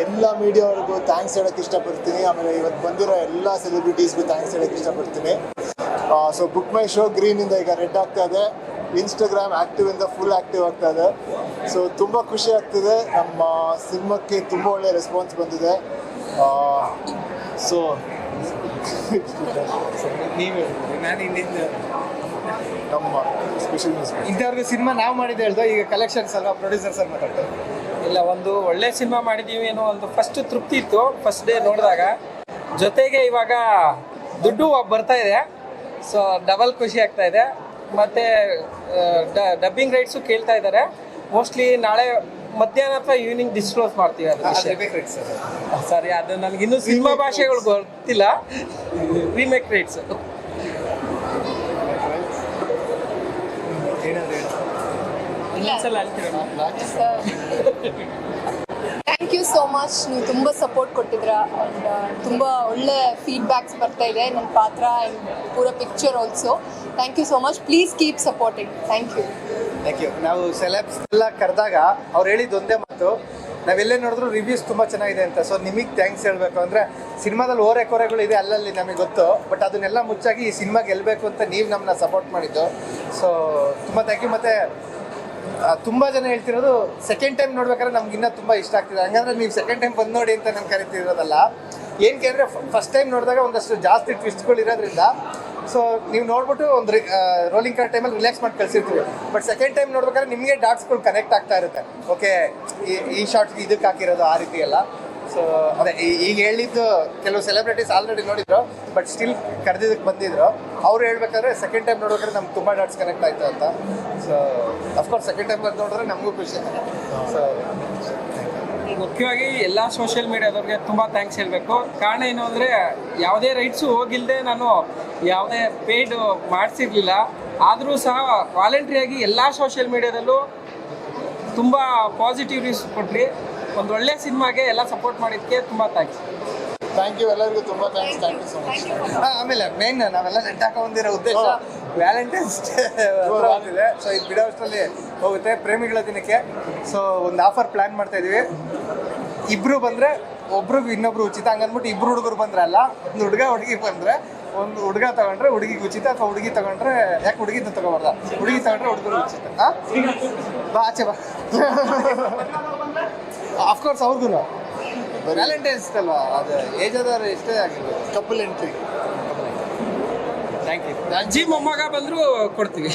ಎಲ್ಲ ಮೀಡಿಯಾವ್ರಿಗೂ ಥ್ಯಾಂಕ್ಸ್ ಹೇಳೋಕ್ಕೆ ಇಷ್ಟಪಡ್ತೀನಿ. ಆಮೇಲೆ ಇವತ್ತು ಬಂದಿರೋ ಎಲ್ಲ ಸೆಲೆಬ್ರಿಟೀಸ್ಗೂ ಥ್ಯಾಂಕ್ಸ್ ಹೇಳೋಕ್ಕೆ ಇಷ್ಟಪಡ್ತೀನಿ. ಸೊ ಬುಕ್ ಮೈ ಶೋ ಗ್ರೀನಿಂದ ಈಗ ರೆಡ್ ಆಗ್ತಾ ಇದೆ, ಇನ್ಸ್ಟಾಗ್ರಾಮ್ ಆ್ಯಕ್ಟಿವಿಂದ ಫುಲ್ ಆ್ಯಕ್ಟಿವ್ ಆಗ್ತಾ ಇದೆ. ಸೊ ತುಂಬ ಖುಷಿ ಆಗ್ತಿದೆ. ನಮ್ಮ ಸಿನಿಮಾಕ್ಕೆ ತುಂಬ ಒಳ್ಳೆ ರೆಸ್ಪಾನ್ಸ್ ಬಂದಿದೆ. ಸೊ ನೀವು ನಾನು ಇನ್ನಿಂದ ನಮ್ಮ ಸ್ಪೆಷಲ್ ನ್ಯೂಸ್ ಇಂಥವ್ರಿಗೆ ಸಿನಿಮಾ ನಾವು ಮಾಡಿದ್ದು ಹೇಳ್ದೋ, ಈಗ ಕಲೆಕ್ಷನ್ಸ್ ಅಲ್ವಾ ಪ್ರೊಡ್ಯೂಸರ್ ಸರ್ ಮಾತಾಡ್ತಾರೆ. ಇಲ್ಲ, ಒಂದು ಒಳ್ಳೆ ಸಿನಿಮಾ ಮಾಡಿದ್ದೀವಿ ಏನೋ ಒಂದು ಫಸ್ಟ್ ತೃಪ್ತಿ ಇತ್ತು ಫಸ್ಟ್ ಡೇ ನೋಡಿದಾಗ. ಜೊತೆಗೆ ಇವಾಗ ದುಡ್ಡು ಬರ್ತಾ ಇದೆ, ಸೊ ಡಬಲ್ ಖುಷಿ ಆಗ್ತಾ ಇದೆ. ಮತ್ತು ಡಬ್ಬಿಂಗ್ ರೈಟ್ಸು ಕೇಳ್ತಾ ಇದ್ದಾರೆ. ಮೋಸ್ಟ್ಲಿ ನಾಳೆ ಮಧ್ಯಾಹ್ನ ಅಥವಾ ಈವ್ನಿಂಗ್ ಡಿಸ್ಕ್ಲೋಸ್ ಮಾಡ್ತೀವಿ ಅದು. ಸರಿ, ಅದು ನನಗೆ ಇನ್ನೂ ಸಿನಿಮಾ ಭಾಷೆಗಳು ಗೊತ್ತಿಲ್ಲ. Remake rights thank you so much. ನೀವು ತುಂಬ ಸಪೋರ್ಟ್ ಕೊಟ್ಟಿದ್ರ ಆ್ಯಂಡ್ ತುಂಬ ಒಳ್ಳೆ ಫೀಡ್ಬ್ಯಾಕ್ಸ್ ಬರ್ತಾ ಇದೆ ನನ್ನ ಪಾತ್ರ ಆ್ಯಂಡ್ ಪೂರ picture also. Thank you so much. Please keep supporting. Thank you. Thank you. ನಾವು ಸೆಲೆಬ್ಸ್ ಎಲ್ಲ ಕರೆದಾಗ ಅವ್ರು ಹೇಳಿದ್ದು ಒಂದೇ ಮಾತು, ನಾವೆಲ್ಲೇ ನೋಡಿದ್ರು ರಿವ್ಯೂಸ್ ತುಂಬ ಚೆನ್ನಾಗಿದೆ ಅಂತ. ಸೊ ನಿಮಗೆ ಥ್ಯಾಂಕ್ಸ್ ಹೇಳಬೇಕು. ಅಂದರೆ ಸಿನಿಮಾದಲ್ಲಿ ಓರೆಕೊರೆಗಳು ಇದೆ ಅಲ್ಲಲ್ಲಿ ನಮಗೆ ಗೊತ್ತು, ಬಟ್ ಅದನ್ನೆಲ್ಲ ಮುಚ್ಚಾಗಿ ಈ ಸಿನಿಮಾ ಗೆಲ್ಲಬೇಕು ಅಂತ ನೀವು ನಮ್ಮನ್ನ ಸಪೋರ್ಟ್ ಮಾಡಿದ್ದು. ಸೊ ತುಂಬ ಥ್ಯಾಂಕ್ ಯು. ಮತ್ತು ತುಂಬ ಜನ ಹೇಳ್ತಿರೋದು ಸೆಕೆಂಡ್ ಟೈಮ್ ನೋಡ್ಬೇಕಾದ್ರೆ ನಮ್ಗೆ ಇನ್ನೂ ತುಂಬ ಇಷ್ಟ ಆಗ್ತಿದೆ. ಹಂಗಂದ್ರೆ ನೀವು ಸೆಕೆಂಡ್ ಟೈಮ್ ಬಂದು ನೋಡಿ ಅಂತ ನಾನು ಕರಿತಿರೋದಲ್ಲ. ಏನಕ್ಕೆ ಅಂದರೆ ಫಸ್ಟ್ ಟೈಮ್ ನೋಡಿದಾಗ ಒಂದಷ್ಟು ಜಾಸ್ತಿ ಟ್ವಿಸ್ಟ್ಗಳು ಇರೋದ್ರಿಂದ ಸೊ ನೀವು ನೋಡ್ಬಿಟ್ಟು ಒಂದು ರೋಲಿಂಗ್ ಕಾರ್ ಟೈಮಲ್ಲಿ ರಿಲ್ಯಾಕ್ಸ್ ಮಾಡಿ ಕಳಿಸಿರ್ತೀವಿ. ಬಟ್ ಸೆಕೆಂಡ್ ಟೈಮ್ ನೋಡ್ಬೇಕಾದ್ರೆ ನಿಮಗೆ ಡಾಟ್ಸ್ಗಳು ಕನೆಕ್ಟ್ ಆಗ್ತಾ ಇರುತ್ತೆ. ಓಕೆ, ಈ ಶಾರ್ಟ್ಗೆ ಇದಕ್ಕೆ ಹಾಕಿರೋದು ಆ ರೀತಿ ಎಲ್ಲ. ಸೊ ಅದೇ ಈಗ ಹೇಳಿದ್ದು ಕೆಲವು ಸೆಲೆಬ್ರಿಟೀಸ್ ಆಲ್ರೆಡಿ ನೋಡಿದ್ರು, ಬಟ್ ಸ್ಟಿಲ್ ಕರೆದಿದ್ದಕ್ಕೆ ಬಂದಿದ್ರು. ಅವ್ರು ಹೇಳ್ಬೇಕಾದ್ರೆ ಸೆಕೆಂಡ್ ಟೈಮ್ ನೋಡ್ಬೇಕಾದ್ರೆ ನಮ್ಗೆ ತುಂಬ ಡಾಟ್ಸ್ ಕನೆಕ್ಟ್ ಆಯಿತು ಅಂತ. ಸೊ ಅಫ್ಕೋರ್ಸ್ ಸೆಕೆಂಡ್ ಟೈಮ್ ಬಂದು ನೋಡಿದ್ರೆ ನಮಗೂ ಖುಷಿ. ಸೊ ಮುಖ್ಯವಾಗಿ ಎಲ್ಲ ಸೋಷಿಯಲ್ ಮೀಡಿಯಾದವ್ರಿಗೆ ತುಂಬ ಥ್ಯಾಂಕ್ಸ್ ಹೇಳಬೇಕು. ಕಾರಣ ಏನು ಅಂದರೆ ಯಾವುದೇ ರೈಟ್ಸು ಹೋಗಿಲ್ಲದೆ ನಾನು ಯಾವುದೇ ಪೇಯ್ಡ್ ಮಾಡಿಸಿರ್ಲಿಲ್ಲ. ಆದರೂ ಸಹ ವಾಲಂಟ್ರಿಯಾಗಿ ಎಲ್ಲ ಸೋಷಿಯಲ್ ಮೀಡಿಯಾದಲ್ಲೂ ತುಂಬ ಪಾಸಿಟಿವ್ ರಿವ್ಯೂಸ್ ಕೊಟ್ರಿ. ಒಂದು ಒಳ್ಳೆ ಸಿನಿಮಾಗೆ ಎಲ್ಲ ಸಪೋರ್ಟ್ ಮಾಡಿದ್ದಕ್ಕೆ ತುಂಬ ಥ್ಯಾಂಕ್ಸ್. ಥ್ಯಾಂಕ್ ಯು ಎಲ್ಲರಿಗೂ ತುಂಬ thanks. Thank you so much. ಆಮೇಲೆ ಮೇನ್ ನಾವೆಲ್ಲ ನೆಟ್ ಹಾಕೊಂಡಿರೋ ಉದ್ದೇಶ ವ್ಯಾಲೆಂಟೈನ್ಸ್ ಡೇ ಹೋಗ್ತಿದೆ. ಸೊ ಇದು ಬಿಡೋ ಅಷ್ಟರಲ್ಲಿ ಹೋಗುತ್ತೆ ಪ್ರೇಮಿಗಳ ದಿನಕ್ಕೆ. ಸೊ ಒಂದು ಆಫರ್ ಪ್ಲ್ಯಾನ್ ಮಾಡ್ತಾ ಇದೀವಿ. ಇಬ್ಬರು ಬಂದರೆ ಒಬ್ರಿಗೆ ಇನ್ನೊಬ್ರು ಉಚಿತ, ಹಂಗನ್ಬಿಟ್ಟು ಇಬ್ಬರು ಹುಡುಗರು ಬಂದ್ರೆ ಅಲ್ಲ, ಒಂದು ಹುಡುಗಿ ಬಂದರೆ ಒಂದು ಹುಡುಗ ತಗೊಂಡ್ರೆ ಹುಡುಗಿಗೆ ಉಚಿತ, ಅಥವಾ ಹುಡುಗಿ ತಗೊಂಡ್ರೆ ಯಾಕೆ ಹುಡುಗಿದ್ದು ತಗೋಬಾರ್ದ, ಹುಡುಗಿ ತಗೊಂಡ್ರೆ ಹುಡುಗರು ಉಚಿತ. ಬಾ ಆಚೆ ಬಾ. ಅಫ್ಕೋರ್ಸ್ ಅವ್ರಿಗೂ ವ್ಯಾಲೆಂಟೈನ್ಸ್ ಅಲ್ವಾ, ಅದು ಏಜ್ ಆದವ್ರು ಎಷ್ಟೇ ಆಗಿರ್ಬೋದು. Couple entry. Thank you. ಅಜ್ಜಿ ಮೊಮ್ಮಗ ಬಂದರೂ ಕೊಡ್ತೀವಿ.